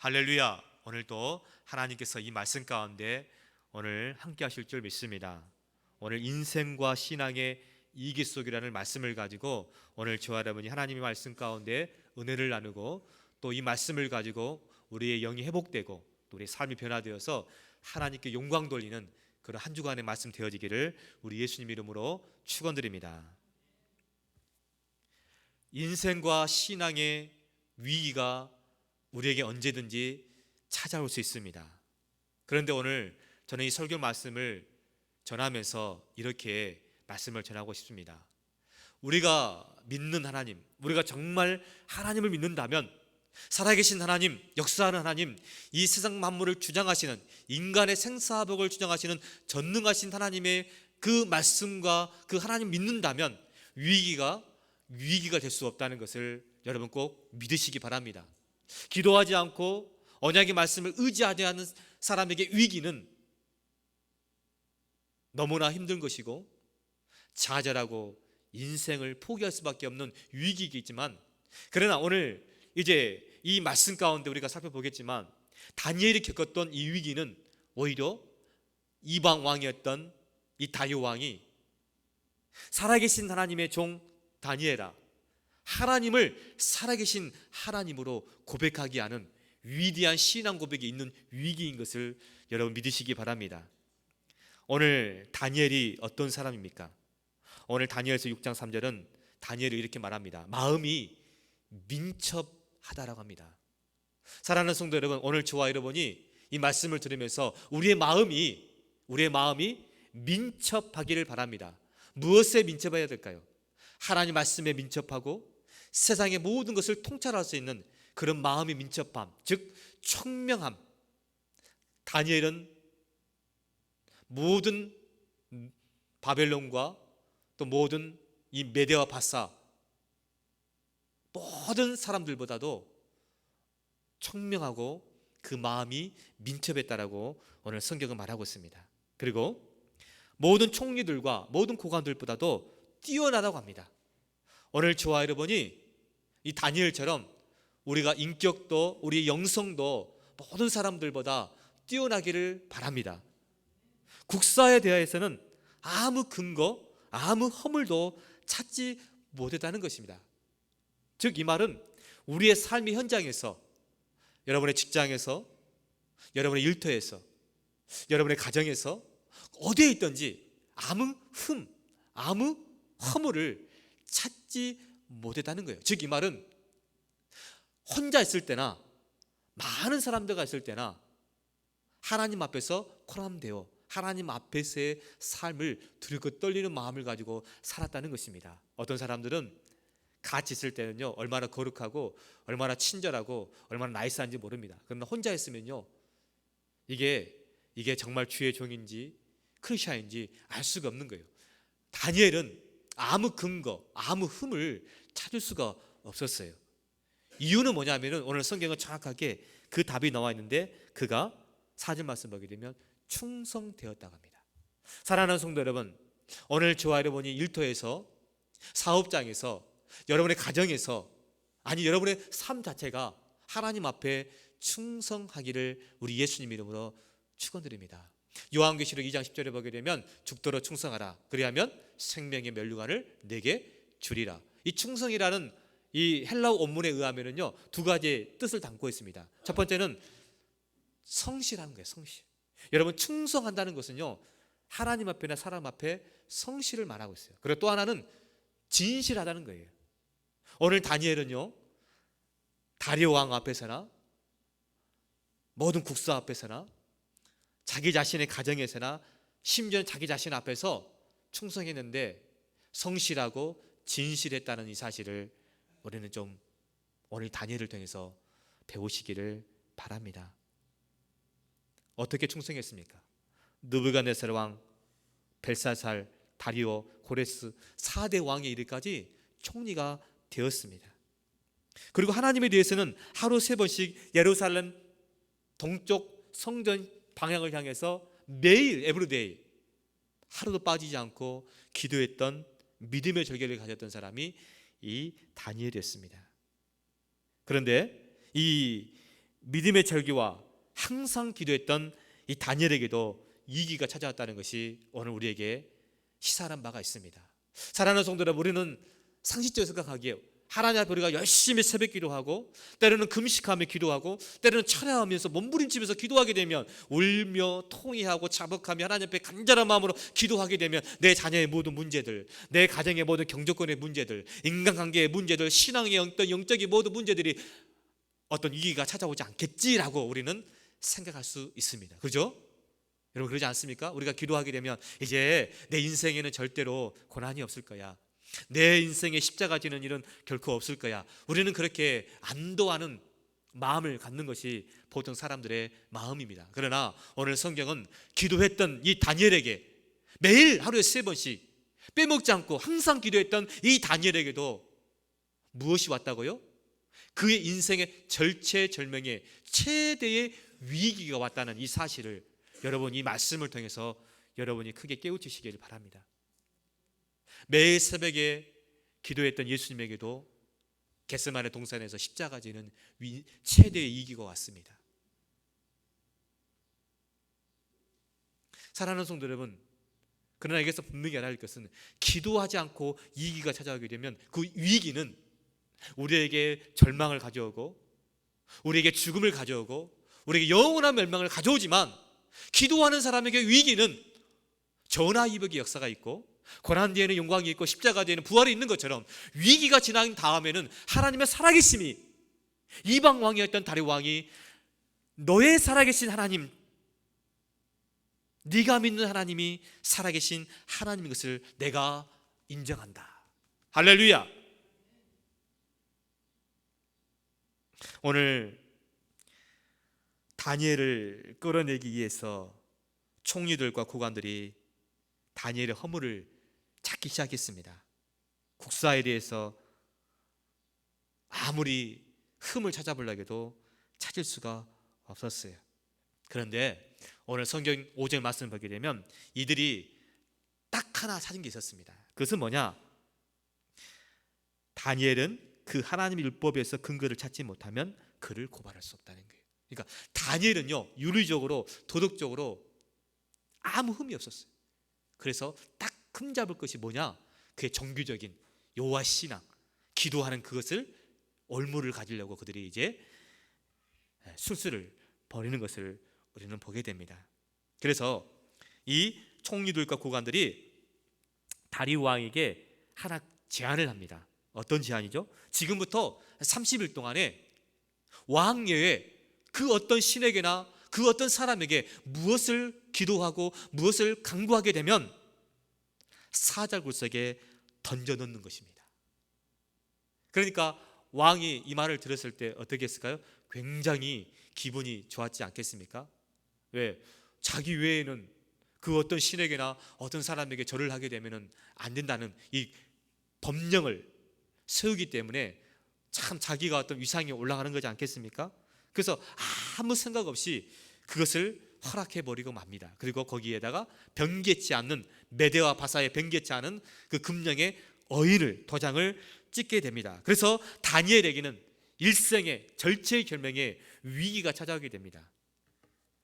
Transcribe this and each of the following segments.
할렐루야. 오늘도 하나님께서 이 말씀 가운데 오늘 함께 하실 줄 믿습니다. 오늘 인생과 신앙의 이기속이라는 말씀을 가지고 오늘 저와 여러분이 하나님의 말씀 가운데 은혜를 나누고 또 이 말씀을 가지고 우리의 영이 회복되고 또 우리의 삶이 변화되어서 하나님께 영광 돌리는 그런 한 주간의 말씀 되어지기를 우리 예수님 이름으로 축원드립니다. 인생과 신앙의 위기가 우리에게 언제든지 찾아올 수 있습니다. 그런데 오늘 저는 이 설교 말씀을 전하면서 이렇게 말씀을 전하고 싶습니다. 우리가 믿는 하나님, 우리가 정말 하나님을 믿는다면 살아계신 하나님, 역사하는 하나님, 이 세상 만물을 주장하시는 인간의 생사화복을 주장하시는 전능하신 하나님의 그 말씀과 그 하나님 믿는다면 위기가 될 수 없다는 것을 여러분 꼭 믿으시기 바랍니다. 기도하지 않고 언약의 말씀을 의지하지 않는 사람에게 위기는 너무나 힘든 것이고 좌절하고 인생을 포기할 수밖에 없는 위기이지만, 그러나 오늘 이제 이 말씀 가운데 우리가 살펴보겠지만 다니엘이 겪었던 이 위기는 오히려 이방 왕이었던 이 다리오 왕이 살아계신 하나님의 종 다니엘아, 하나님을 살아계신 하나님으로 고백하게 하는 위대한 신앙 고백이 있는 위기인 것을 여러분 믿으시기 바랍니다. 오늘 다니엘이 어떤 사람입니까? 오늘 다니엘서 6장 3절은 다니엘이 이렇게 말합니다. 마음이 민첩하다라고 합니다. 사랑하는 성도 여러분, 오늘 저와 여러분이 이 말씀을 들으면서 우리의 마음이 민첩하기를 바랍니다. 무엇에 민첩해야 될까요? 하나님 말씀에 민첩하고 세상의 모든 것을 통찰할 수 있는 그런 마음의 민첩함, 즉 청명함. 다니엘은 모든 바벨론과 또 모든 이 메대와 바사 모든 사람들보다도 청명하고 그 마음이 민첩했다라고 오늘 성경은 말하고 있습니다. 그리고 모든 총리들과 모든 고관들보다도 뛰어나다고 합니다. 오늘 저와 여러분이 이 다니엘처럼 우리가 인격도 우리의 영성도 모든 사람들보다 뛰어나기를 바랍니다. 국사에 대해서는 아무 근거, 아무 허물도 찾지 못했다는 것입니다. 즉 이 말은 우리의 삶의 현장에서, 여러분의 직장에서, 여러분의 일터에서, 여러분의 가정에서 어디에 있든지 아무 허물을 찾지 못했다는 거예요. 즉 이 말은 혼자 있을 때나 많은 사람들과 있을 때나 하나님 앞에서 코람되어 하나님 앞에서의 삶을 두렵고 떨리는 마음을 가지고 살았다는 것입니다. 어떤 사람들은 같이 있을 때는요 얼마나 거룩하고 얼마나 친절하고 얼마나 나이스한지 모릅니다. 그러나 혼자 있으면요 이게 정말 주의 종인지 크리스찬인지 알 수가 없는 거예요. 다니엘은 아무 근거, 아무 흠을 찾을 수가 없었어요. 이유는 뭐냐면은 오늘 성경은 정확하게 그 답이 나와 있는데 그가 4절 말씀 보게 되면 충성되었다고 합니다. 사랑하는 성도 여러분, 오늘 저와 여러분이 일터에서, 사업장에서, 여러분의 가정에서, 아니 여러분의 삶 자체가 하나님 앞에 충성하기를 우리 예수님 이름으로 축원드립니다. 요한계시록 2장 10절에 보게 되면 죽도록 충성하라, 그리하면 생명의 면류관을 내게 주리라. 이 충성이라는 이 헬라어 원문에 의하면은요 두 가지의 뜻을 담고 있습니다. 첫 번째는 성실하는 거예요. 성실. 여러분 충성한다는 것은요 하나님 앞에나 사람 앞에 성실을 말하고 있어요. 그리고 또 하나는 진실하다는 거예요. 오늘 다니엘은요 다리오 왕 앞에서나 모든 국사 앞에서나 자기 자신의 가정에서나 심지어 자기 자신 앞에서 충성했는데 성실하고 진실했다는 이 사실을 우리는 좀 오늘 다니엘을 통해서 배우시기를 바랍니다. 어떻게 충성했습니까? 느부갓네살 왕, 벨사살, 다리오, 고레스 4대 왕에 이르기까지 총리가 되었습니다. 그리고 하나님에 대해서는 하루 3번씩 예루살렘 동쪽 성전 방향을 향해서 매일 에브리데이 하루도 빠지지 않고 기도했던 믿음의 절개를 가졌던 사람이 이 다니엘이었습니다. 그런데 이 믿음의 절기와 항상 기도했던 이 다니엘에게도 위기가 찾아왔다는 것이 오늘 우리에게 시사하는 바가 있습니다. 사랑하는 성도 여러분, 우리는 상식적으로 생각하기에 하나님 앞에 우리가 열심히 새벽 기도하고 때로는 금식하며 기도하고 때로는 철야하면서 몸부림치면서 기도하게 되면 울며 통회하고 자복하며 하나님 앞에 간절한 마음으로 기도하게 되면 내 자녀의 모든 문제들, 내 가정의 모든 경제권의 문제들, 인간관계의 문제들, 신앙의 어떤 영적인 모든 문제들이 어떤 위기가 찾아오지 않겠지라고 우리는 생각할 수 있습니다. 그렇죠? 여러분 그러지 않습니까? 우리가 기도하게 되면 이제 내 인생에는 절대로 고난이 없을 거야, 내 인생에 십자가 지는 일은 결코 없을 거야, 우리는 그렇게 안도하는 마음을 갖는 것이 보통 사람들의 마음입니다. 그러나 오늘 성경은 기도했던 이 다니엘에게 매일 하루에 3번씩 빼먹지 않고 항상 기도했던 이 다니엘에게도 무엇이 왔다고요? 그의 인생의 절체절명의 최대의 위기가 왔다는 이 사실을 여러분 이 말씀을 통해서 여러분이 크게 깨우치시기를 바랍니다. 매일 새벽에 기도했던 예수님에게도 겟세마네 동산에서 십자가 지는 최대의 위기가 왔습니다. 사랑하는 성도 여러분, 그러나 여기서 분명히 알아야 할 것은 기도하지 않고 위기가 찾아오게 되면 그 위기는 우리에게 절망을 가져오고 우리에게 죽음을 가져오고 우리에게 영원한 멸망을 가져오지만, 기도하는 사람에게 위기는 전화위복의 역사가 있고 고난 뒤에는 영광이 있고 십자가 뒤에는 부활이 있는 것처럼 위기가 지난 다음에는 하나님의 살아계심이, 이방 왕이었던 다리 왕이 너의 살아계신 하나님, 네가 믿는 하나님이 살아계신 하나님인 것을 내가 인정한다. 할렐루야. 오늘 다니엘을 끌어내기 위해서 총리들과 고관들이 다니엘의 허물을 찾기 시작했습니다. 국사에 대해서 아무리 흠을 찾아보려고 해도 찾을 수가 없었어요. 그런데 오늘 성경 5절 말씀을 보게 되면 이들이 딱 하나 찾은 게 있었습니다. 그것은 뭐냐? 다니엘은 그 하나님의 율법에서 근거를 찾지 못하면 그를 고발할 수 없다는 거예요. 그러니까 다니엘은요, 윤리적으로 도덕적으로 아무 흠이 없었어요. 그래서 딱 흠잡을 것이 뭐냐? 그의 종교적인 여호와 신앙, 기도하는 그것을 올무를 가지려고 그들이 이제 술수를 벌이는 것을 우리는 보게 됩니다. 그래서 이 총리들과 고관들이 다리 왕에게 하나 제안을 합니다. 어떤 제안이죠? 지금부터 30일 동안에 왕예에 그 어떤 신에게나 그 어떤 사람에게 무엇을 기도하고 무엇을 간구하게 되면 사절굴석에 던져넣는 것입니다. 그러니까 왕이 이 말을 들었을 때 어떻게 했을까요? 굉장히 기분이 좋았지 않겠습니까? 왜? 자기 외에는 그 어떤 신에게나 어떤 사람에게 절을 하게 되면 안 된다는 이 법령을 세우기 때문에 참 자기가 어떤 위상이 올라가는 거지 않겠습니까? 그래서 아무 생각 없이 그것을 허락해버리고 맙니다. 그리고 거기에다가 변개치 않는, 메대와 바사에 변개치 않은 그 금령의 어인을, 도장을 찍게 됩니다. 그래서 다니엘에게는 일생의 절체절명의 위기가 찾아오게 됩니다.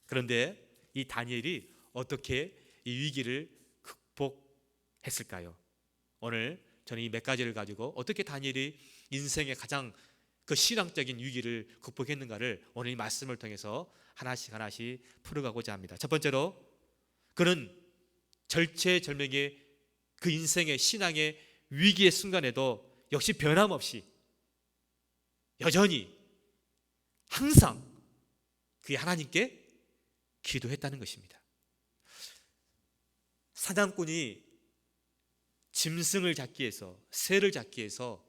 그런데 이 다니엘이 어떻게 이 위기를 극복했을까요? 오늘 저는 이 몇 가지를 가지고 어떻게 다니엘이 인생의 가장 그 신앙적인 위기를 극복했는가를 오늘 이 말씀을 통해서 하나씩 하나씩 풀어가고자 합니다. 첫 번째로, 그는 절체절명의 그 인생의 신앙의 위기의 순간에도 역시 변함없이 여전히 항상 그 하나님께 기도했다는 것입니다. 사냥꾼이 짐승을 잡기 위해서, 새를 잡기 위해서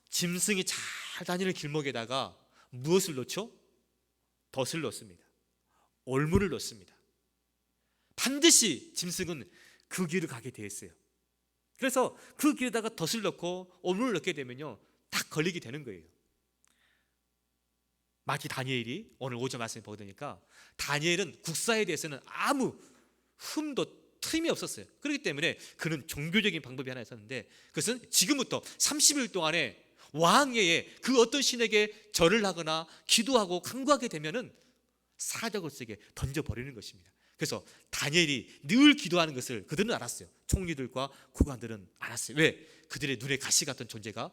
짐승이 잘 다니는 길목에다가 무엇을 놓죠? 덫을 놓습니다. 올무를 놓습니다. 반드시 짐승은 그 길을 가게 되어 있어요. 그래서 그 길에다가 덫을 넣고 올무를 넣게 되면요, 딱 걸리게 되는 거예요. 마치 다니엘이 오늘 5절 말씀을 보니까 다니엘은 국사에 대해서는 아무 흠도 틈이 없었어요. 그렇기 때문에 그는 종교적인 방법이 하나 있었는데, 그것은 지금부터 30일 동안에 왕외에 그 어떤 신에게 절을 하거나 기도하고 간구하게 되면은 사적을 쓰게 던져버리는 것입니다. 그래서 다니엘이 늘 기도하는 것을 그들은 알았어요. 총리들과 국왕들은 알았어요. 왜? 그들의 눈에 가시 같은 존재가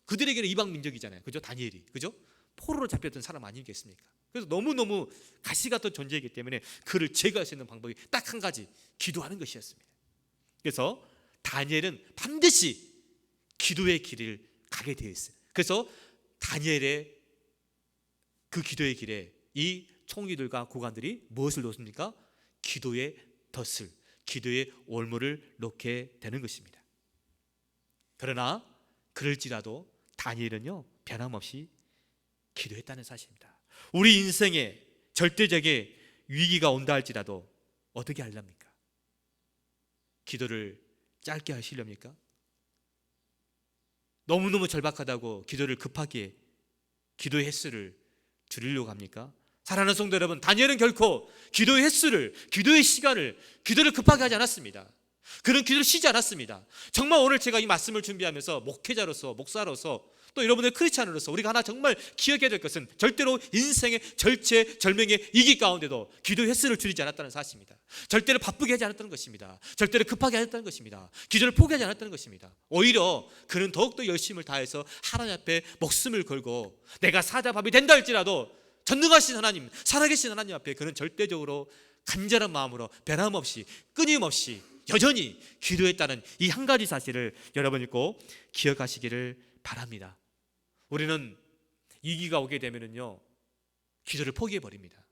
그들에게는 이방 민족이잖아요. 그죠? 다니엘이. 그죠? 포로로 잡혔던 사람 아니겠습니까? 그래서 너무너무 가시 같은 존재이기 때문에 그를 제거할 수 있는 방법이 딱 한 가지, 기도하는 것이었습니다. 그래서 다니엘은 반드시 기도의 길을 가게 되어 있어요. 그래서 다니엘의 그 기도의 길에 이 총리들과 고관들이 무엇을 놓습니까? 기도의 덫을, 기도의 올무를 놓게 되는 것입니다. 그러나 그럴지라도 다니엘은요, 변함없이 기도했다는 사실입니다. 우리 인생에 절대적인 위기가 온다 할지라도 어떻게 하렵니까? 기도를 짧게 하시렵니까? 너무너무 절박하다고 기도를 급하게, 기도의 횟수를 줄이려고 합니까? 사랑하는 성도 여러분, 다니엘은 결코 기도의 횟수를, 기도의 시간을, 기도를 급하게 하지 않았습니다. 그런 기도를 쉬지 않았습니다. 정말 오늘 제가 이 말씀을 준비하면서 목회자로서, 목사로서, 또 여러분의 크리스찬으로서 우리가 하나 정말 기억해야 될 것은 절대로 인생의 절체절명의 위기 가운데도 기도의 횟수를 줄이지 않았다는 사실입니다. 절대로 바쁘게 하지 않았다는 것입니다. 절대로 급하게 하지 않았다는 것입니다. 기도를 포기하지 않았다는 것입니다. 오히려 그는 더욱더 열심을 다해서 하나님 앞에 목숨을 걸고 내가 사자밥이 된다 할지라도 전능하신 하나님, 살아계신 하나님 앞에 그는 절대적으로 간절한 마음으로 변함없이, 끊임없이 여전히 기도했다는 이 한 가지 사실을 여러분이 꼭 기억하시기를 바랍니다. 우리는 위기가 오게 되면은요, 기도를 포기해버립니다.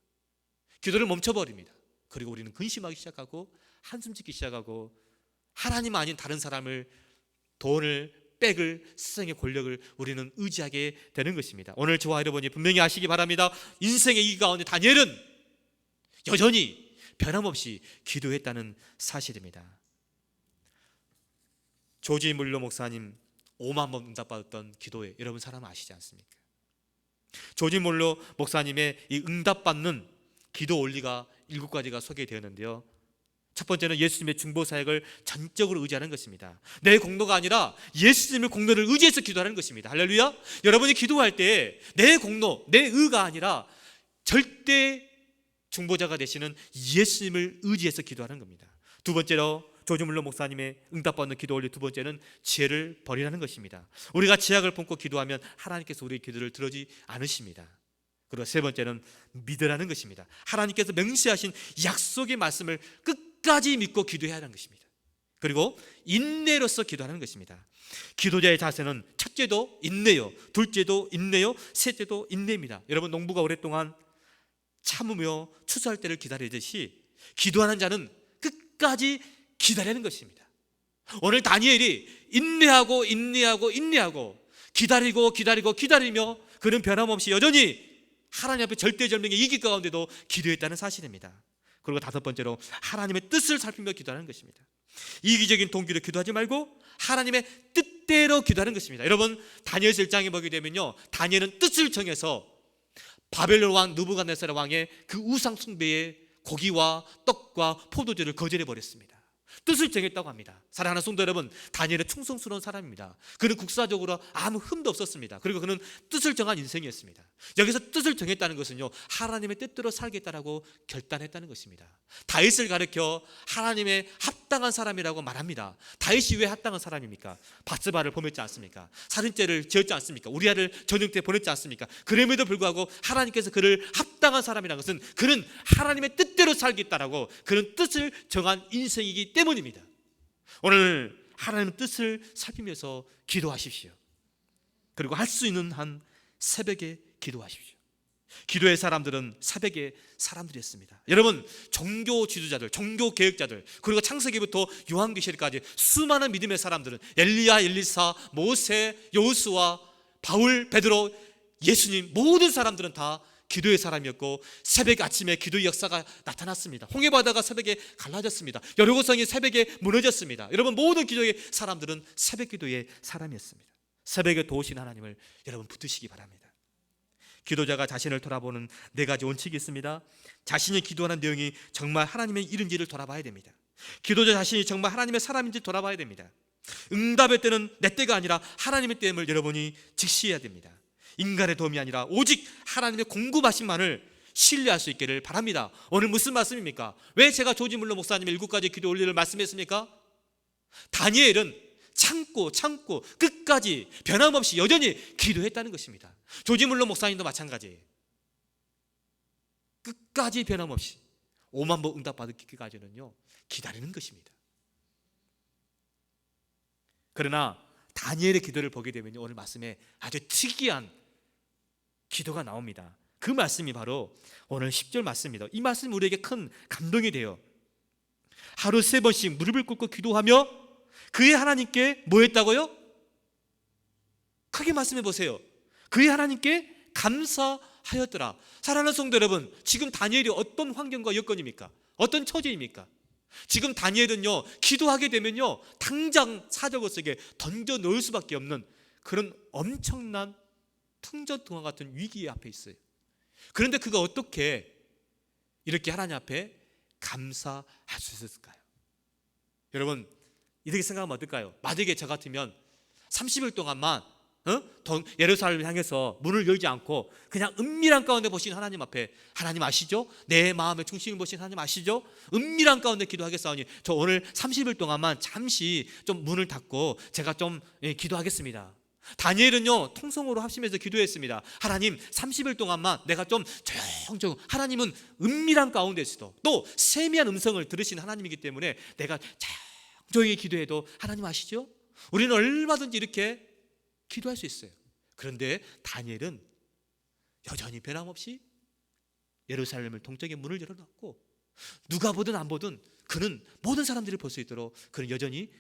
기도를 멈춰버립니다. 그리고 우리는 근심하기 시작하고 한숨 짓기 시작하고 하나님 아닌 다른 사람을, 돈을, 백을, 세상의 권력을 우리는 의지하게 되는 것입니다. 오늘 저와 여러분이 분명히 아시기 바랍니다. 인생의 위기 가운데 다니엘은 여전히 변함없이 기도했다는 사실입니다. 조지 물로 목사님 5만 번 응답받았던 기도에 여러분 사람 아시지 않습니까? 조지 물로 목사님의 이 응답받는 기도 원리가 7가지가 소개되었는데요, 첫 번째는 예수님의 중보 사역을 전적으로 의지하는 것입니다. 내 공로가 아니라 예수님의 공로를 의지해서 기도하는 것입니다. 할렐루야. 여러분이 기도할 때 내 공로, 내 의가 아니라 절대 중보자가 되시는 예수님을 의지해서 기도하는 겁니다. 두 번째로 조지 물러 목사님의 응답받는 기도 원리 두 번째는 지혜를 버리라는 것입니다. 우리가 지약을 품고 기도하면 하나님께서 우리의 기도를 들어주지 않으십니다. 그리고 세 번째는 믿으라는 것입니다. 하나님께서 명시하신 약속의 말씀을 끝까지 믿고 기도해야 하는 것입니다. 그리고 인내로서 기도하는 것입니다. 기도자의 자세는 첫째도 인내요, 둘째도 인내요, 셋째도 인내입니다. 여러분, 농부가 오랫동안 참으며 추수할 때를 기다리듯이 기도하는 자는 끝까지 기다리는 것입니다. 오늘 다니엘이 인내하고 기다리며 그는 변함없이 여전히 하나님 앞에 절대절명의 위기 가운데도 기도했다는 사실입니다. 그리고 다섯 번째로 하나님의 뜻을 살피며 기도하는 것입니다. 이기적인 동기로 기도하지 말고 하나님의 뜻대로 기도하는 것입니다. 여러분, 다니엘서 1장에 보게 되면요, 다니엘은 뜻을 정해서 바벨론 왕 느부갓네살 왕의 그 우상 숭배의 고기와 떡과 포도주를 거절해 버렸습니다. 뜻을 정했다고 합니다. 사랑하는 성도 여러분, 다니엘은 충성스러운 사람입니다. 그는 국사적으로 아무 흠도 없었습니다. 그리고 그는 뜻을 정한 인생이었습니다. 여기서 뜻을 정했다는 것은요, 하나님의 뜻대로 살겠다라고 결단했다는 것입니다. 다윗을 가리켜 하나님의 합당한 사람이라고 말합니다. 다윗이 왜 합당한 사람입니까? 밧스바를 범했지 않습니까? 살인죄를 지었지 않습니까? 우리아를 전쟁터에 보냈지 않습니까? 그럼에도 불구하고 하나님께서 그를 합당한 사람이라는 것은 그는 하나님의 뜻대로 살겠다라고 그는 뜻을 정한 인생이기 때문입니다. 오늘 하나님의 뜻을 살피면서 기도하십시오. 그리고 할 수 있는 한 새벽에 기도하십시오. 기도의 사람들은 새벽의 사람들이었습니다. 여러분, 종교 지도자들, 종교 개혁자들, 그리고 창세기부터 요한계시록까지 수많은 믿음의 사람들은 엘리야, 엘리사, 모세, 여호수아, 바울, 베드로, 예수님, 모든 사람들은 다 기도의 사람이었고 새벽 아침에 기도의 역사가 나타났습니다. 홍해바다가 새벽에 갈라졌습니다. 여리고성이 새벽에 무너졌습니다. 여러분, 모든 기도의 사람들은 새벽 기도의 사람이었습니다. 새벽에 도우신 하나님을 여러분 붙드시기 바랍니다. 기도자가 자신을 돌아보는 4가지 원칙이 있습니다. 자신이 기도하는 내용이 정말 하나님의 일인지를 돌아봐야 됩니다. 기도자 자신이 정말 하나님의 사람인지 돌아봐야 됩니다. 응답의 때는 내 때가 아니라 하나님의 때임을 여러분이 직시해야 됩니다. 인간의 도움이 아니라 오직 하나님의 공급하심만을 신뢰할 수 있기를 바랍니다. 오늘 무슨 말씀입니까? 왜 제가 조지 물러 목사님의 7가지 기도 원리를 말씀했습니까? 다니엘은 참고 끝까지 변함없이 여전히 기도했다는 것입니다. 조지 물러 목사님도 마찬가지예요. 끝까지 변함없이 5만 번 응답받기까지는요 기다리는 것입니다. 그러나 다니엘의 기도를 보게 되면 오늘 말씀에 아주 특이한 기도가 나옵니다. 그 말씀이 바로 오늘 10절 말씀입니다. 이 말씀이 우리에게 큰 감동이 돼요. 하루 3번씩 무릎을 꿇고 기도하며 그의 하나님께 뭐 했다고요? 크게 말씀해 보세요. 그의 하나님께 감사하였더라. 사랑하는 성도 여러분, 지금 다니엘이 어떤 환경과 여건입니까? 어떤 처지입니까? 지금 다니엘은요 기도하게 되면요 당장 사적을 속에 던져 넣을 수밖에 없는 그런 엄청난 풍전등화 같은 위기 앞에 있어요. 그런데 그가 어떻게 이렇게 하나님 앞에 감사할 수 있었을까요? 여러분 이렇게 생각하면 어떨까요? 만약에 저 같으면 30일 동안만 예루살렘을 향해서 문을 열지 않고 그냥 은밀한 가운데 보신 하나님 앞에, 하나님 아시죠? 내 마음의 중심을 보신 하나님 아시죠? 은밀한 가운데 기도하겠사오니 저 오늘 30일 동안만 잠시 좀 문을 닫고 제가 좀 기도하겠습니다. 다니엘은요 통성으로 합심해서 기도했습니다. 하나님 30일 동안만 내가 좀 조용조용, 하나님은 은밀한 가운데서도 또 세미한 음성을 들으신 하나님이기 때문에 내가 조용히 기도해도 하나님 아시죠? 우리는 얼마든지 이렇게 기도할 수 있어요. 그런데 다니엘은 여전히 변함없이 예루살렘을 동쪽의 문을 열어놨고 누가 보든 안 보든 그는 모든 사람들이 볼 수 있도록 그는 여전히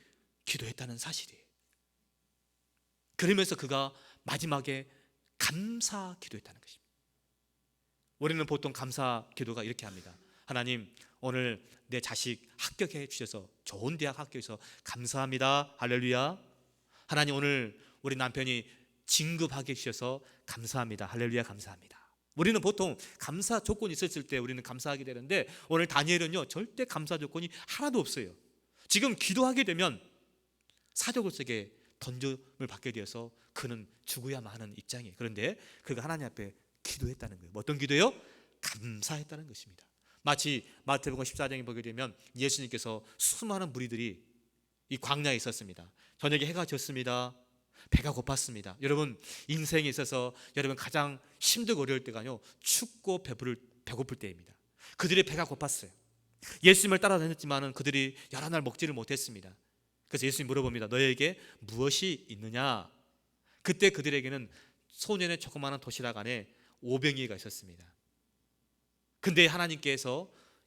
기도했다는 사실이에요. 그러면서 그가 마지막에 감사 기도했다는 것입니다. 우리는 보통 감사 기도가 이렇게 합니다. 하나님 오늘 내 자식 합격해 주셔서 좋은 대학 합격해서 감사합니다. 할렐루야. 하나님 오늘 우리 남편이 진급하게 해주셔서 감사합니다. 할렐루야 감사합니다. 우리는 보통 감사 조건이 있었을 때 우리는 감사하게 되는데 오늘 다니엘은요 절대 감사 조건이 하나도 없어요. 지금 기도하게 되면 사족을 속에 던짐을 받게 되어서 그는 죽어야만 하는 입장이에요. 그런데 그가 하나님 앞에 기도했다는 거예요. 어떤 기도예요? 감사했다는 것입니다. 마치 마태복음 14장에 보게 되면 예수님께서 수많은 무리들이 이 광야에 있었습니다. 저녁에 해가 졌습니다. 배가 고팠습니다. 여러분 인생에 있어서 여러분 가장 힘들고 어려울 때가요 춥고 배고플 때입니다. 그들의 배가 고팠어요. 예수님을 따라다녔지만 그들이 여러 날 먹지를 못했습니다. 그래서 예수님이 물어봅니다. 너에게 무엇이 있느냐? 그때 그들에게는 소년의 조그마한 도시락 안에 5병이가 있었습니다. 근데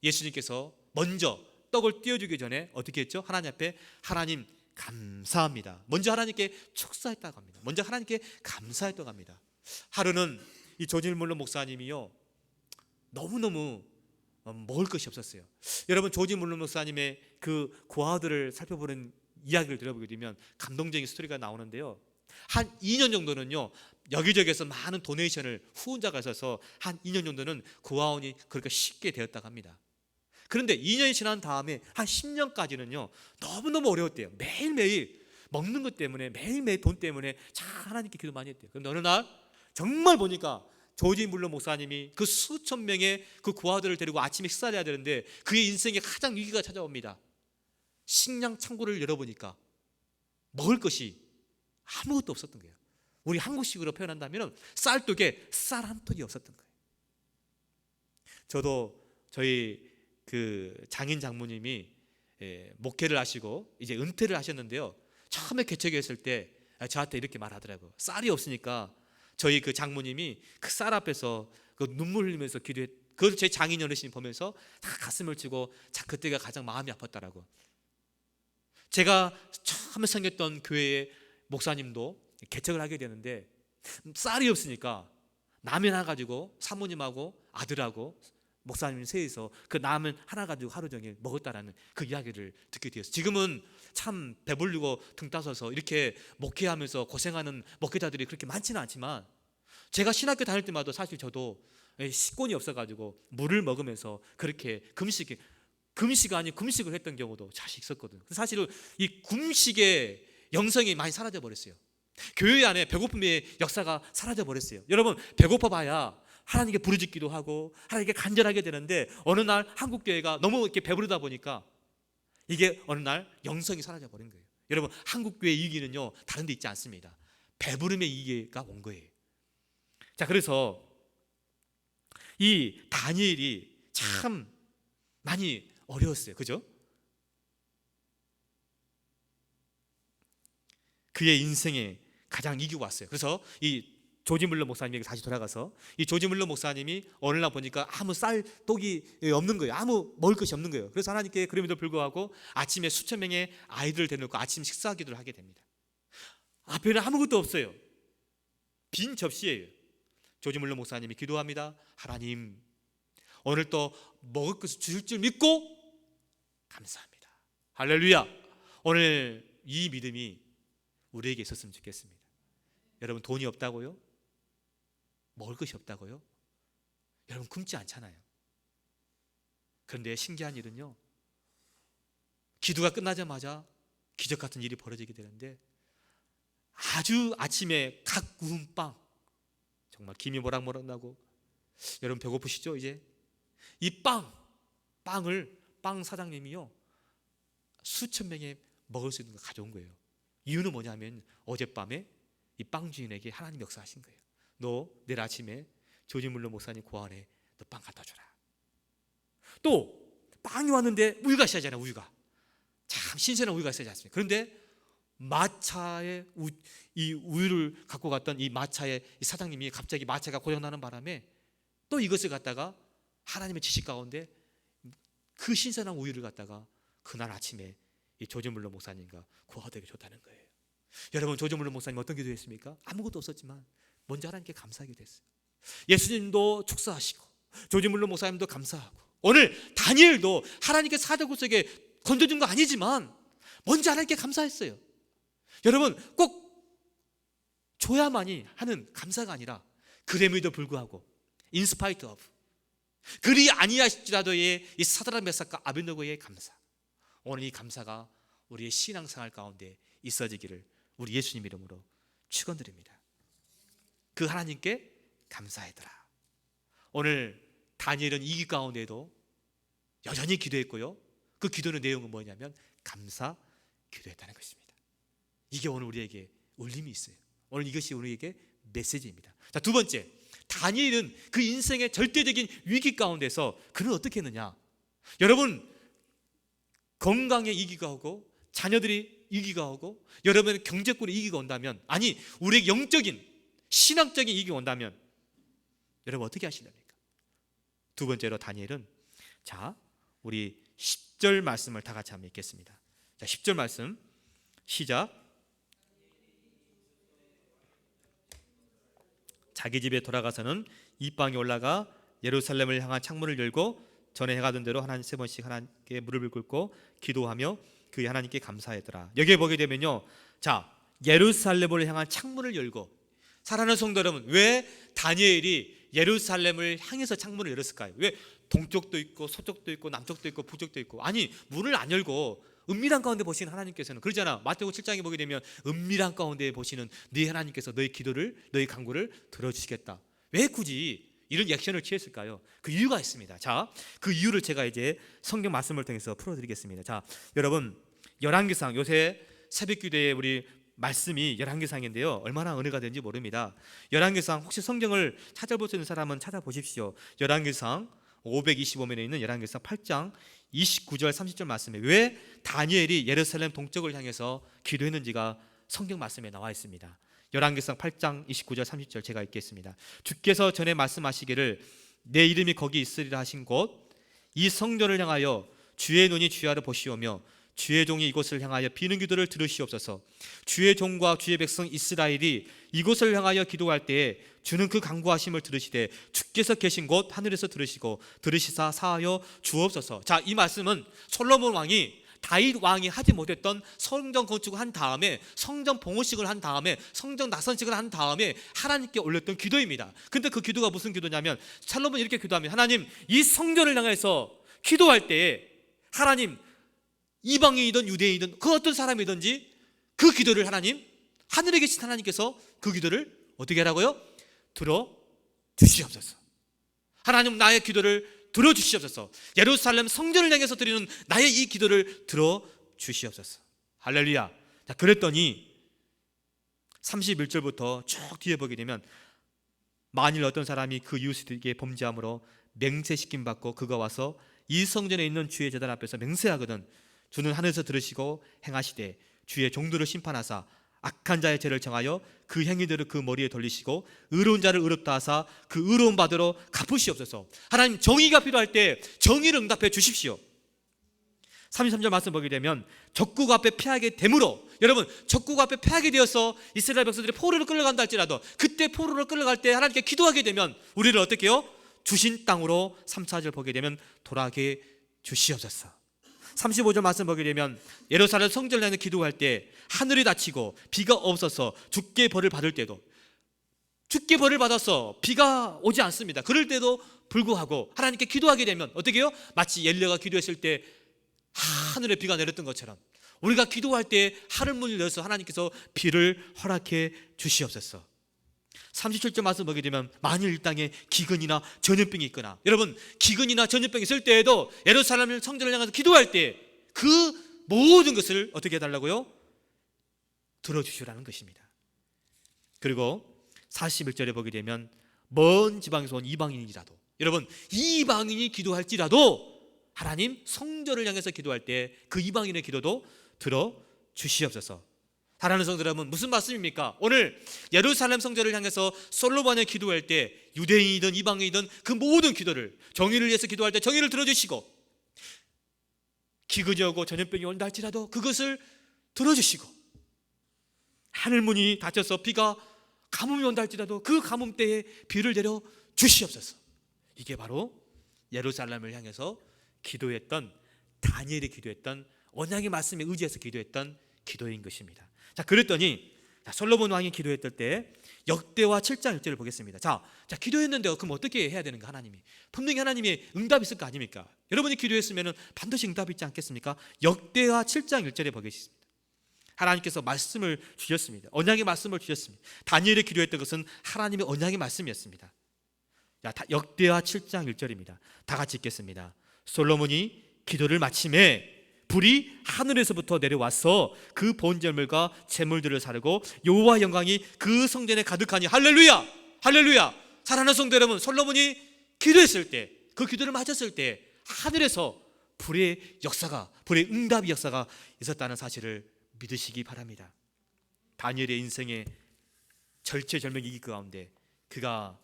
예수님께서 먼저 떡을 띄워주기 전에 어떻게 했죠? 하나님 앞에 하나님 감사합니다. 먼저 하나님께 축사했다고 합니다. 먼저 하나님께 감사했다고 합니다. 하루는 이 조지 물러 목사님이요 너무너무 먹을 것이 없었어요. 여러분 조지 물러 목사님의 그 고아들을 살펴보는 이야기를 들어보게 되면 감동적인 스토리가 나오는데요. 한 2년 정도는요 여기저기에서 많은 도네이션을 후원자가 있어서 한 2년 정도는 고아원이 그렇게 쉽게 되었다고 합니다. 그런데 2년이 지난 다음에 한 10년까지는요 너무너무 어려웠대요. 매일매일 먹는 것 때문에 매일매일 돈 때문에 참 하나님께 기도 많이 했대요. 그런데 어느 날 정말 보니까 조지 물러 목사님이 그 수천 명의 그 고아들을 데리고 아침에 식사를 해야 되는데 그의 인생에 가장 위기가 찾아옵니다. 식량 창고를 열어보니까 먹을 것이 아무것도 없었던 거예요. 우리 한국식으로 표현한다면 쌀독에 쌀 한 톨이 없었던 거예요. 저도 저희 그 장인 장모님이 목회를 하시고 이제 은퇴를 하셨는데요. 처음에 개척했을 때 저한테 이렇게 말하더라고요. 쌀이 없으니까 저희 그 장모님이 그 쌀 앞에서 그 눈물 흘리면서 그걸 제 장인 어르신이 보면서 다 가슴을 치고 그때가 가장 마음이 아팠다라고. 제가 처음에 생겼던 교회의 목사님도 개척을 하게 되는데 쌀이 없으니까 라면 하나 가지고 사모님하고 아들하고 목사님 셋이서 그 라면 하나 가지고 하루 종일 먹었다라는 그 이야기를 듣게 되었어요. 지금은 참 배부르고 등 따서서 이렇게 목회하면서 고생하는 목회자들이 그렇게 많지는 않지만 제가 신학교 다닐 때마다 사실 저도 식권이 없어가지고 물을 먹으면서 그렇게 금식 아닌 금식을 했던 경우도 사실 있었거든요. 사실 이 금식의 영성이 많이 사라져 버렸어요. 교회 안에 배고픔의 역사가 사라져 버렸어요. 여러분, 배고파 봐야 하나님께 부르짖기도 하고 하나님께 간절하게 되는데, 어느 날 한국 교회가 너무 이렇게 배부르다 보니까 이게 어느 날 영성이 사라져 버린 거예요. 여러분, 한국 교회의 위기는요, 다른 데 있지 않습니다. 배부름의 위기가 온 거예요. 자, 그래서 이 다니엘이 참 많이 어려웠어요. 그죠? 그의 인생에 가장 위기가 왔어요. 그래서 이 조지 물러 목사님에게 다시 돌아가서, 이 조지 물러 목사님이 어느 날 보니까 아무 쌀떡이 없는 거예요. 아무 먹을 것이 없는 거예요. 그래서 하나님께 그럼에도 불구하고 아침에 수천 명의 아이들을 대놓고 아침 식사 기도를 하게 됩니다. 앞에는 아무것도 없어요. 빈 접시예요. 조지 물러 목사님이 기도합니다. 하나님, 오늘 또 먹을 것을 주실 줄 믿고 감사합니다. 할렐루야. 오늘 이 믿음이 우리에게 있었으면 좋겠습니다. 여러분, 돈이 없다고요? 먹을 것이 없다고요? 여러분, 굶지 않잖아요. 그런데 신기한 일은요, 기도가 끝나자마자 기적 같은 일이 벌어지게 되는데, 아주 아침에 각 구운 빵, 정말 김이 모락모락 나고, 여러분 배고프시죠? 이제 이 빵을 빵 사장님이요, 수천 명에 먹을 수 있는 걸 가져온 거예요. 이유는 뭐냐면 어젯밤에 이 빵 주인에게 하나님 역사하신 거예요. 너 내일 아침에 조지 물러 목사님 고안에 너 빵 갖다 주라. 또 빵이 왔는데 우유가 있어야잖아요. 우유가 참 신선한 우유가 있어야지 않습니까? 그런데 마차에 이 우유를 갖고 갔던 이 마차의 이 사장님이 갑자기 마차가 고장나는 바람에 또 이것을 갖다가 하나님의 지식 가운데 그 신선한 우유를 갖다가 그날 아침에 이 조지 물러 목사님과 그 아들에게 줬다는 거예요. 여러분, 조지 물러 목사님 어떤 기도했습니까? 아무것도 없었지만 먼저 하나님께 감사하게 됐어요. 예수님도 축사하시고 조지 물러 목사님도 감사하고, 오늘 다니엘도 하나님께 사자굴 속에 건져준 거 아니지만 먼저 하나님께 감사했어요. 여러분, 꼭 줘야만이 하는 감사가 아니라 그럼에도 불구하고 in spite of, 그리 아니하실지라도의 이 사드락 메삭과 아벳느고의 감사, 오늘 이 감사가 우리의 신앙생활 가운데 있어지기를 우리 예수님 이름으로 축원드립니다. 그 하나님께 감사하더라. 오늘 다니엘은 이 가운데도 여전히 기도했고요, 그 기도의 내용은 뭐냐면 감사 기도했다는 것입니다. 이게 오늘 우리에게 울림이 있어요. 오늘 이것이 우리에게 메시지입니다. 자, 두 번째, 다니엘은 그 인생의 절대적인 위기 가운데서 그는 어떻게 했느냐. 여러분, 건강에 위기가 오고 자녀들이 위기가 오고 여러분의 경제권에 위기가 온다면, 아니 우리의 영적인 신앙적인 위기가 온다면 여러분 어떻게 하시렵니까? 두 번째로 다니엘은, 자, 우리 10절 말씀을 다 같이 한번 읽겠습니다. 자, 10절 말씀 시작. 자기 집에 돌아가서는 이 방에 올라가 예루살렘을 향한 창문을 열고 전에 행하던 대로 하나님 세 번씩 하나님께 무릎을 꿇고 기도하며 그 하나님께 감사하더라. 여기에 보게 되면요, 자, 예루살렘을 향한 창문을 열고, 사랑하는 성도 여러분, 왜 다니엘이 예루살렘을 향해서 창문을 열었을까요? 왜 동쪽도 있고 서쪽도 있고 남쪽도 있고 북쪽도 있고, 아니 문을 안 열고 은밀한 가운데 보시는 하나님께서는, 그러잖아. 마태복음 7장에 보게 되면 은밀한 가운데 보시는 네 하나님께서 너의 기도를, 너의 간구를 들어주시겠다. 왜 굳이 이런 액션을 취했을까요? 그 이유가 있습니다. 자, 그 이유를 제가 이제 성경 말씀을 통해서 풀어드리겠습니다. 자, 여러분, 열왕기상, 요새 새벽기도에 우리 말씀이 열왕기상인데요, 얼마나 은혜가 되는지 모릅니다. 열왕기상, 혹시 성경을 찾아볼 수 있는 사람은 찾아보십시오. 열왕기상 525면에 있는 열왕기상 8장 29절 30절 말씀에 왜 다니엘이 예루살렘 동쪽을 향해서 기도했는지가 성경 말씀에 나와 있습니다. 열왕기상 8장 29절 30절 제가 읽겠습니다. 주께서 전에 말씀하시기를 내 이름이 거기 있으리라 하신 곳 이 성전을 향하여 주의 눈이 주야를 보시오며 주의 종이 이곳을 향하여 비는 기도를 들으시옵소서. 주의 종과 주의 백성 이스라엘이 이곳을 향하여 기도할 때에 주는 그 간구하심을 들으시되 주께서 계신 곳 하늘에서 들으시고 들으시사 사하여 주옵소서. 자, 이 말씀은 솔로몬 왕이 다윗 왕이 하지 못했던 성전 건축을 한 다음에, 성전 봉헌식을 한 다음에, 성전 낙선식을 한 다음에 하나님께 올렸던 기도입니다. 근데 그 기도가 무슨 기도냐면, 솔로몬이 이렇게 기도합니다. 하나님, 이 성전을 향해서 기도할 때에 하나님, 이방인이든 유대인이든 그 어떤 사람이든지 그 기도를 하늘에 계신 하나님께서 그 기도를 어떻게 하라고요? 들어주시옵소서. 하나님, 나의 기도를 들어주시옵소서. 예루살렘 성전을 향해서 드리는 나의 이 기도를 들어주시옵소서. 할렐루야. 자, 그랬더니 31절부터 쭉 뒤에 보게 되면, 만일 어떤 사람이 그 이웃에게 범죄함으로 맹세시킴 받고 그가 와서 이 성전에 있는 주의 제단 앞에서 맹세하거든 주는 하늘에서 들으시고 행하시되 주의 종들을 심판하사 악한 자의 죄를 정하여 그 행위들을 그 머리에 돌리시고 의로운 자를 의롭다 하사 그 의로운 바대로 갚으시옵소서. 하나님, 정의가 필요할 때 정의를 응답해 주십시오. 33절 말씀 보게 되면, 적국 앞에 패하게 되므로, 여러분, 적국 앞에 패하게 되어서 이스라엘 백성들이 포로로 끌려간다 할지라도 그때 포로로 끌려갈 때 하나님께 기도하게 되면 우리를 어떻게 해요? 주신 땅으로 3, 4절 보게 되면 돌아가게 주시옵소서. 35절 말씀 보게 되면, 예루살렘 성전을 향해 기도할 때 하늘이 닫히고 비가 없어서 주께 벌을 받을 때도, 주께 벌을 받아서 비가 오지 않습니다. 그럴 때도 불구하고 하나님께 기도하게 되면 어떻게 해요? 마치 엘리야가 기도했을 때 하늘에 비가 내렸던 것처럼 우리가 기도할 때 하늘문을 열어서 하나님께서 비를 허락해 주시옵소서. 37절 말씀 보게 되면, 만일 이 땅에 기근이나 전염병이 있거나, 여러분, 기근이나 전염병이 있을 때에도 예루살렘 성전을 향해서 기도할 때 그 모든 것을 어떻게 해달라고요? 들어주시라는 것입니다. 그리고 41절에 보게 되면, 먼 지방에서 온 이방인이라도, 여러분, 이방인이 기도할지라도 하나님 성전을 향해서 기도할 때 그 이방인의 기도도 들어주시옵소서. 사랑하는 성도 여러분, 무슨 말씀입니까? 오늘 예루살렘 성전을 향해서 솔로몬이 기도할 때 유대인이든 이방인이든 그 모든 기도를, 정의를 위해서 기도할 때 정의를 들어주시고, 기근이 오고 전염병이 온다 할지라도 그것을 들어주시고, 하늘문이 닫혀서 비가 가뭄이 온다 할지라도 그 가뭄 때에 비를 내려 주시옵소서. 이게 바로 예루살렘을 향해서 기도했던, 다니엘이 기도했던, 언약의 말씀에 의지해서 기도했던 기도인 것입니다. 자, 그랬더니 솔로몬 왕이 기도했을 때 역대와 7장 1절을 보겠습니다. 자, 기도했는데 그럼 어떻게 해야 되는가? 하나님이 분명히 하나님의 응답이 있을 거 아닙니까? 여러분이 기도했으면 반드시 응답이 있지 않겠습니까? 역대와 7장 1절에 보겠습니다. 하나님께서 말씀을 주셨습니다. 언약의 말씀을 주셨습니다. 다니엘이 기도했던 것은 하나님의 언약의 말씀이었습니다. 역대와 7장 1절입니다. 다 같이 읽겠습니다. 솔로몬이 기도를 마침에 불이 하늘에서부터 내려와서 그 번제물과 제물들을 사르고 여호와 영광이 그 성전에 가득하니, 할렐루야! 할렐루야! 사랑하는 성도 여러분, 솔로몬이 기도했을 때, 그 기도를 마쳤을 때 하늘에서 불의 역사가, 불의 응답의 역사가 있었다는 사실을 믿으시기 바랍니다. 다니엘의 인생의 절체절명의 그 가운데 그가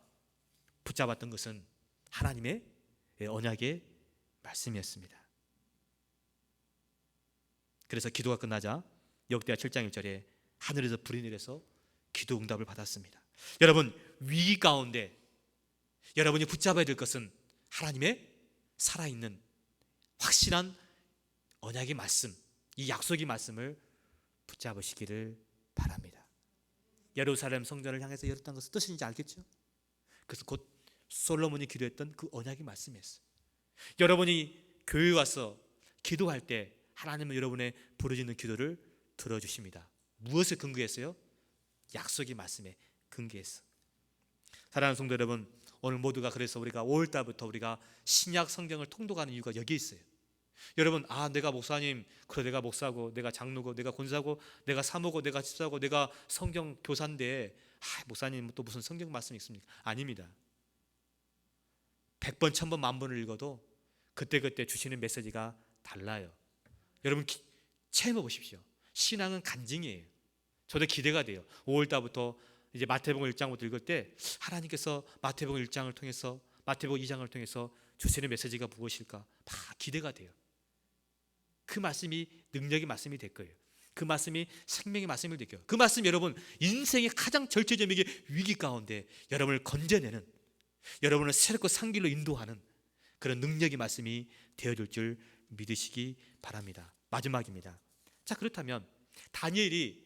붙잡았던 것은 하나님의 언약의 말씀이었습니다. 그래서 기도가 끝나자 역대하 7장 1절에 하늘에서 불이 내려서 기도 응답을 받았습니다. 여러분, 위기 가운데 여러분이 붙잡아야 될 것은 하나님의 살아있는 확실한 언약의 말씀, 이 약속의 말씀을 붙잡으시기를 바랍니다. 예루살렘 성전을 향해서 열었던 것은 뜻인지 알겠죠? 그래서 곧 솔로몬이 기도했던 그 언약의 말씀이었어요. 여러분이 교회에 와서 기도할 때 하나님은 여러분의 부르짖는 기도를 들어주십니다. 무엇을 근거했어요? 약속의 말씀에 근거했어. 사랑하는 성도 여러분, 오늘 모두가 그래서 우리가 5월달부터 우리가 신약 성경을 통독하는 이유가 여기 있어요. 여러분, 내가 목사님, 그래 내가 목사고, 내가 장로고, 내가 권사고, 내가 사모고, 내가 집사고, 내가 성경 교사인데 목사님 또 무슨 성경 말씀이 있습니까? 아닙니다. 100번, 1000번, 만번을 읽어도 그때그때 주시는 메시지가 달라요. 여러분 체험해 보십시오. 신앙은 간증이에요. 저도 기대가 돼요. 5월달부터 이제 마태복음 1장부터 읽을 때 하나님께서 마태복음 1장을 통해서, 마태복음 2장을 통해서 주시는 메시지가 무엇일까 막 기대가 돼요. 그 말씀이 능력의 말씀이 될 거예요. 그 말씀이 생명의 말씀이 될 거예요. 그 말씀이 여러분 인생의 가장 절체절명의 위기 가운데 여러분을 건져내는, 여러분을 새롭고 상길로 인도하는 그런 능력의 말씀이 되어줄 줄 믿으시기 바랍니다. 마지막입니다. 자, 그렇다면 다니엘이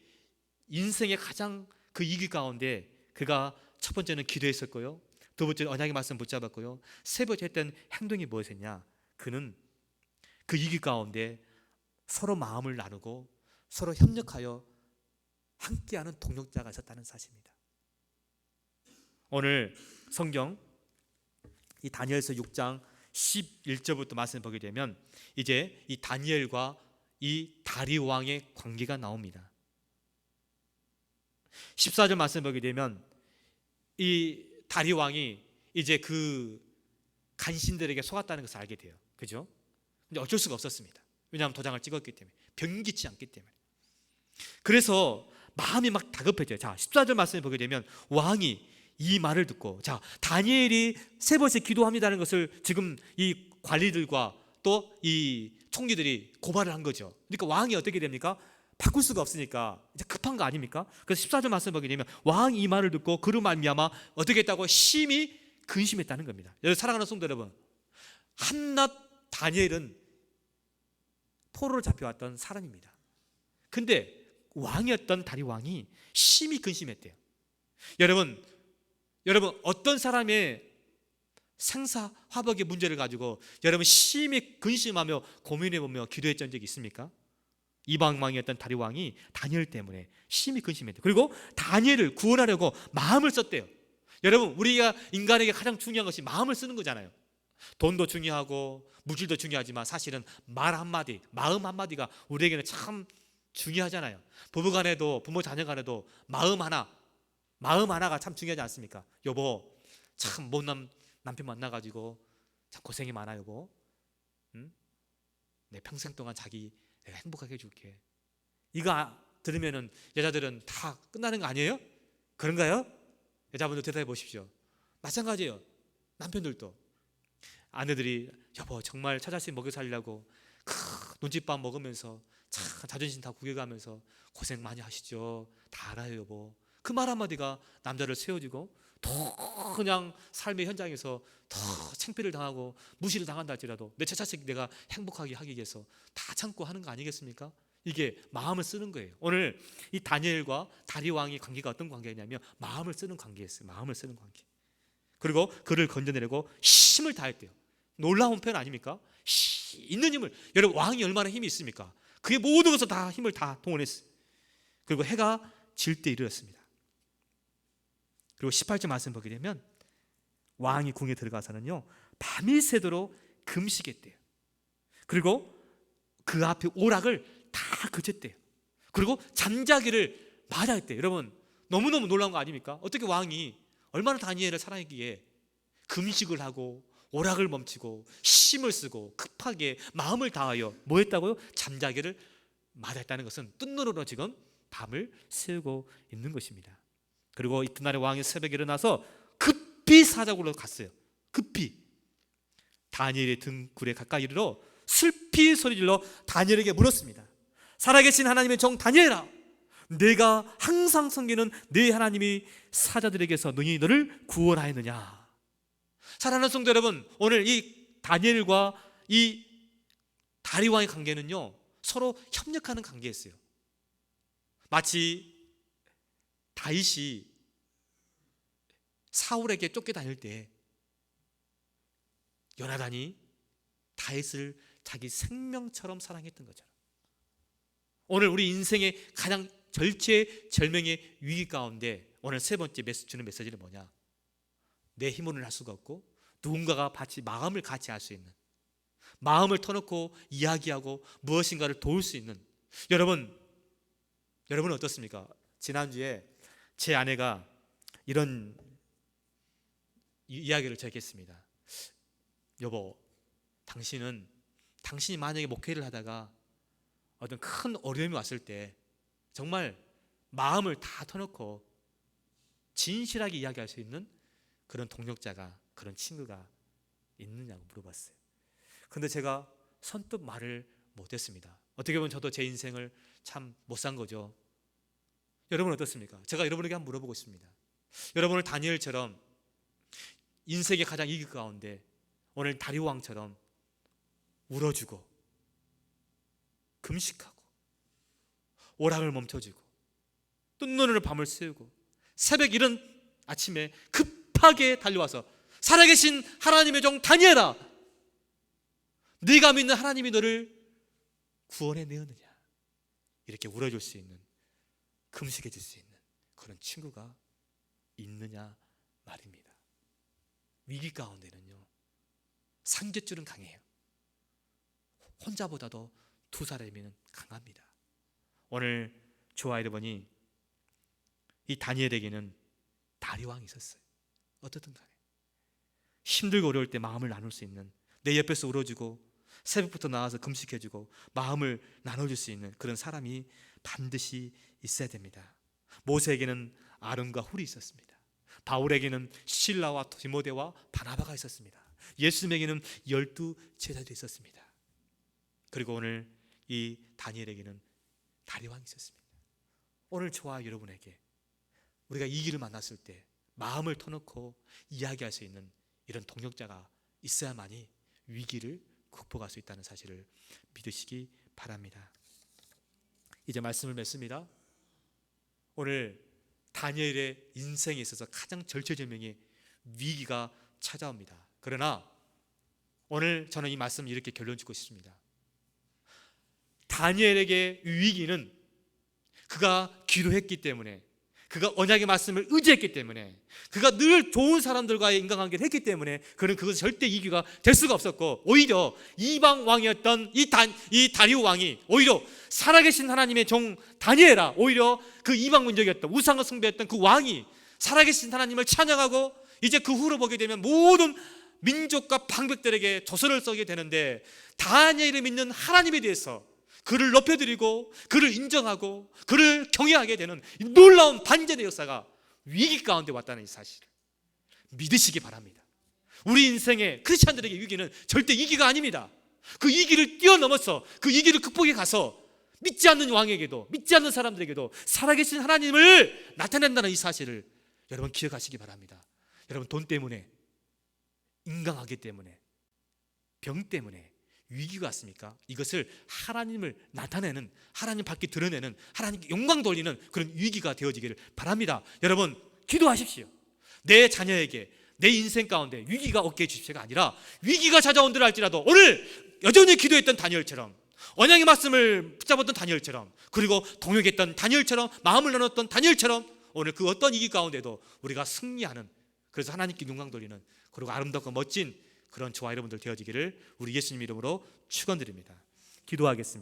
인생의 가장 그 위기 가운데 그가 첫 번째는 기도했었고요, 두 번째는 언약의 말씀 붙잡았고요, 세 번째 했던 행동이 무엇이었냐? 그는 그 위기 가운데 서로 마음을 나누고 서로 협력하여 함께하는 동력자가 있었다는 사실입니다. 오늘 성경 이 다니엘서 6장 11절부터 말씀을 보게 되면 이제 이 다니엘과 이 다리 왕의 관계가 나옵니다. 14절 말씀을 보게 되면 이 다리 왕이 이제 그 간신들에게 속았다는 것을 알게 돼요. 그죠? 근데 어쩔 수가 없었습니다. 왜냐하면 도장을 찍었기 때문에, 변기치 않기 때문에. 그래서 마음이 막 다급해져요. 자, 14절 말씀을 보게 되면 왕이 이 말을 듣고, 자, 다니엘이 3번씩 기도합니다는 것을 지금 이 관리들과 또 이 총리들이 고발을 한 거죠. 그러니까 왕이 어떻게 됩니까? 바꿀 수가 없으니까 이제 급한 거 아닙니까? 그래서 14절 말씀 보게 되면 왕이 이 말을 듣고 그로 말미암아 어떻게 했다고? 심히 근심했다는 겁니다. 여러분, 사랑하는 성도 여러분, 한낱 다니엘은 포로로 잡혀왔던 사람입니다. 근데 왕이었던 다리 왕이 심히 근심했대요. 여러분 어떤 사람의 생사화복의 문제를 가지고 여러분 심히 근심하며 고민해보며 기도했던 적이 있습니까? 이방 왕이었던 다리 왕이 다니엘 때문에 심히 근심했대요. 그리고 다니엘을 구원하려고 마음을 썼대요. 여러분, 우리가 인간에게 가장 중요한 것이 마음을 쓰는 거잖아요. 돈도 중요하고 물질도 중요하지만 사실은 말 한마디, 마음 한마디가 우리에게는 참 중요하잖아요. 부부간에도 부모 자녀간에도 마음 하나가 참 중요하지 않습니까? 여보, 참 못난 남편 만나가지고 참 고생이 많아 여보. 응? 내 평생 동안 자기 내가 행복하게 해줄게. 이거 들으면은 여자들은 다 끝나는 거 아니에요? 그런가요? 여자분들 대답해 보십시오. 마찬가지예요. 남편들도 아내들이 여보 정말 처자식 먹여 살려고 눈칫밥 먹으면서 참 자존심 다 구겨가면서 고생 많이 하시죠. 다 알아요 여보. 그 말 한마디가 남자를 세워주고 더 그냥 삶의 현장에서 더 창피를 당하고 무시를 당한다 할지라도 내 처자식 내가 행복하게 하기 위해서 다 참고 하는 거 아니겠습니까? 이게 마음을 쓰는 거예요. 오늘 이 다니엘과 다리 왕의 관계가 어떤 관계냐면 마음을 쓰는 관계였어요. 마음을 쓰는 관계. 그리고 그를 건져내려고 힘을 다했대요. 놀라운 표현 아닙니까? 있는 힘을. 여러분, 왕이 얼마나 힘이 있습니까? 그의 모든 것을 다 힘을 다 동원했어요. 그리고 해가 질 때 이르렀습니다. 그리고 18절 말씀 보게 되면 왕이 궁에 들어가서는요 밤이 새도록 금식했대요. 그리고 그 앞에 오락을 다 그쳤대요. 그리고 잠자기를 마다했대요. 여러분, 너무너무 놀라운 거 아닙니까? 어떻게 왕이 얼마나 다니엘을 사랑했기에 금식을 하고 오락을 멈추고 힘을 쓰고 급하게 마음을 다하여 뭐 했다고요? 잠자기를 마다했다는 것은 뜬 눈으로 지금 밤을 새우고 있는 것입니다. 그리고 이튿날에 왕이 새벽에 일어나서 급히 사자굴로 갔어요. 급히 다니엘의 등굴에 가까이 이르러 슬피 소리질러 다니엘에게 물었습니다. 살아계신 하나님의 종 다니엘아, 내가 항상 섬기는 네 하나님이 사자들에게서 능히 너를 구원하였느냐. 사랑하는 성도 여러분, 오늘 이 다니엘과 이 다리왕의 관계는요 서로 협력하는 관계였어요. 마치 다윗이 사울에게 쫓겨다닐 때 요나단이 다윗을 자기 생명처럼 사랑했던 것처럼 오늘 우리 인생의 가장 절체절명의 위기 가운데 오늘 세 번째 주는 메시지는 뭐냐? 내 힘으로는 할 수가 없고 누군가가 같이 마음을 같이 할 수 있는, 마음을 터놓고 이야기하고 무엇인가를 도울 수 있는, 여러분은 어떻습니까? 지난주에 제 아내가 이런 이야기를 저에게 했습니다. 여보, 당신이 만약에 목회를 하다가 어떤 큰 어려움이 왔을 때 정말 마음을 다 터놓고 진실하게 이야기할 수 있는 그런 동력자가, 그런 친구가 있느냐고 물어봤어요. 그런데 제가 선뜻 말을 못했습니다. 어떻게 보면 저도 제 인생을 참 못 산 거죠. 여러분 어떻습니까? 제가 여러분에게 한번 물어보고 싶습니다. 여러분을 다니엘처럼 인생의 가장 위기 가운데 오늘 다리왕처럼 울어주고 금식하고 오락을 멈춰주고 뜬 눈으로 밤을 새우고 새벽 이른 아침에 급하게 달려와서 살아계신 하나님의 종 다니엘아, 네가 믿는 하나님이 너를 구원해내었느냐, 이렇게 울어줄 수 있는 금식해 줄 수 있는 그런 친구가 있느냐 말입니다. 위기 가운데는요, 상계줄은 강해요. 혼자보다도 두 사람이면 강합니다. 오늘 저와 여러분이 이 다니엘에게는 다리왕이 있었어요. 어떻든 간에 힘들고 어려울 때 마음을 나눌 수 있는, 내 옆에서 울어주고 새벽부터 나와서 금식해주고 마음을 나눠줄 수 있는 그런 사람이 반드시 있어야 됩니다. 모세에게는 아론과 훌이 있었습니다. 바울에게는 실라와 디모데와 바나바가 있었습니다. 예수님에게는 12 제자도 있었습니다. 그리고 오늘 이 다니엘에게는 다리왕이 있었습니다. 오늘 저와 여러분에게 우리가 이 길을 만났을 때 마음을 터놓고 이야기할 수 있는 이런 동역자가 있어야만이 위기를 극복할 수 있다는 사실을 믿으시기 바랍니다. 이제 말씀을 맺습니다. 오늘 다니엘의 인생에 있어서 가장 절체절명의 위기가 찾아옵니다. 그러나 오늘 저는 이 말씀을 이렇게 결론 짓고 싶습니다. 다니엘에게 위기는 그가 기도했기 때문에, 그가 언약의 말씀을 의지했기 때문에, 그가 늘 좋은 사람들과의 인간관계를 했기 때문에 그는 그것이 절대 위기가 될 수가 없었고, 오히려 이방 왕이었던 이 다리오 왕이 오히려 살아계신 하나님의 종 다니엘아, 오히려 그 이방 민족이었던 우상을 숭배했던 그 왕이 살아계신 하나님을 찬양하고 이제 그 후로 보게 되면 모든 민족과 방백들에게 조서를 써게 되는데, 다니엘이 믿는 하나님에 대해서 그를 높여드리고 그를 인정하고 그를 경외하게 되는 놀라운 반전의 역사가 위기 가운데 왔다는 이 사실을 믿으시기 바랍니다. 우리 인생의 크리스찬들에게 위기는 절대 위기가 아닙니다. 그 위기를 뛰어넘어서 그 위기를 극복해 가서 믿지 않는 왕에게도, 믿지 않는 사람들에게도 살아계신 하나님을 나타낸다는 이 사실을 여러분 기억하시기 바랍니다. 여러분, 돈 때문에, 인간관계 때문에, 병 때문에 위기가 왔습니까? 이것을 하나님을 나타내는, 하나님 밖에 드러내는, 하나님께 영광 돌리는 그런 위기가 되어지기를 바랍니다. 여러분, 기도하십시오. 내 자녀에게, 내 인생 가운데 위기가 없게 해주십시오가 아니라, 위기가 찾아온들 할지라도 오늘 여전히 기도했던 다니엘처럼, 언약의 말씀을 붙잡았던 다니엘처럼, 그리고 동역했던 다니엘처럼, 마음을 나눴던 다니엘처럼 오늘 그 어떤 위기 가운데도 우리가 승리하는, 그래서 하나님께 영광 돌리는 그리고 아름답고 멋진 그런 저와 여러분들 되어지기를 우리 예수님 이름으로 축원드립니다. 기도하겠습니다.